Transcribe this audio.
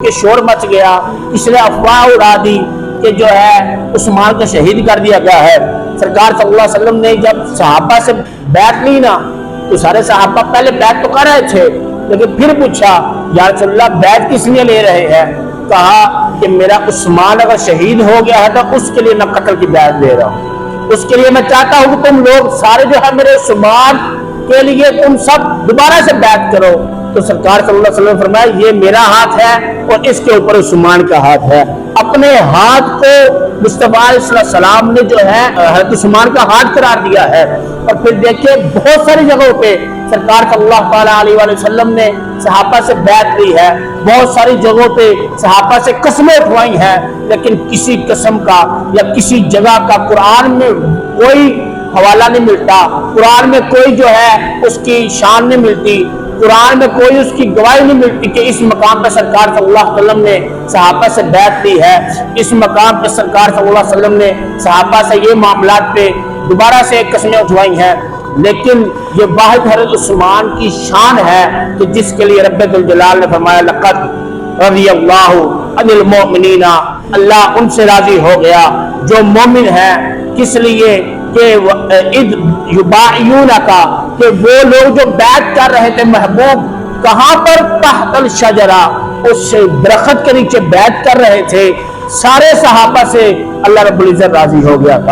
کہ شور مچ گیا، اس نے افواہ اڑا دی کہ جو ہے عثمان کو شہید کر دیا گیا ہے۔ سرکار صلی اللہ علیہ وسلم نے جب صحابہ سے بیعت لی نا تو سارے صحابہ پہلے بیعت تو کر رہے تھے، لیکن پھر پوچھا یا رسول اللہ بیعت کس لیے لے رہے ہیں؟ کہا کہ میرا عثمان اگر شہید ہو گیا ہے تو اس کے لیے میں قتل کی بیعت لے رہا ہوں، اس کے لیے میں چاہتا ہوں کہ تم لوگ سارے جو ہے میرے عثمان کے لیے تم سب دوبارہ سے بیعت کرو۔ تو سرکار صلی اللہ علیہ وسلم نے فرمایا یہ میرا ہاتھ ہے اور اس کے اوپر عثمان کا ہاتھ ہے۔ اپنے ہاتھ کو مصطفیٰ علیہ السلام نے جو ہے حضرت عثمان کا ہاتھ قرار دیا ہے۔ اور پھر دیکھیں بہت ساری جگہوں پہ سرکار صلی اللہ علیہ وآلہ وسلم نے صحابہ سے بیعت لی ہے، بہت ساری جگہوں پہ صحابہ سے قسمیں اٹھوائی ہیں، لیکن کسی قسم کا یا کسی جگہ کا قرآن میں کوئی حوالہ نہیں ملتا، قرآن میں کوئی جو ہے اس کی شان نہیں ملتی، قرآن میں کوئی اس کی گواہی نہیں ملتی کہ اس مقام پہ سرکار صلی اللہ علیہ وسلم نے صحابہ سے بیعت لی ہے، اس مقام پہ سرکار صلی اللہ علیہ وسلم نے صحابہ سے یہ معاملات پہ دوبارہ سے قسمیں اٹھوائی ہیں۔ لیکن یہ واحد حضرت عثمان کی شان ہے کہ جس کے لیے رب ذوالجلال نے فرمایا لقد رضی اللہ عن المؤمنین، اللہ ان سے راضی ہو گیا جو مومن ہیں، کس لیے کہ اذ یبایعونک، کہ وہ لوگ جو بیعت کر رہے تھے محبوب کہاں پر تحت الشجرہ، اس درخت کے نیچے بیعت کر رہے تھے، سارے صحابہ سے اللہ رب العزت راضی ہو گیا تھا۔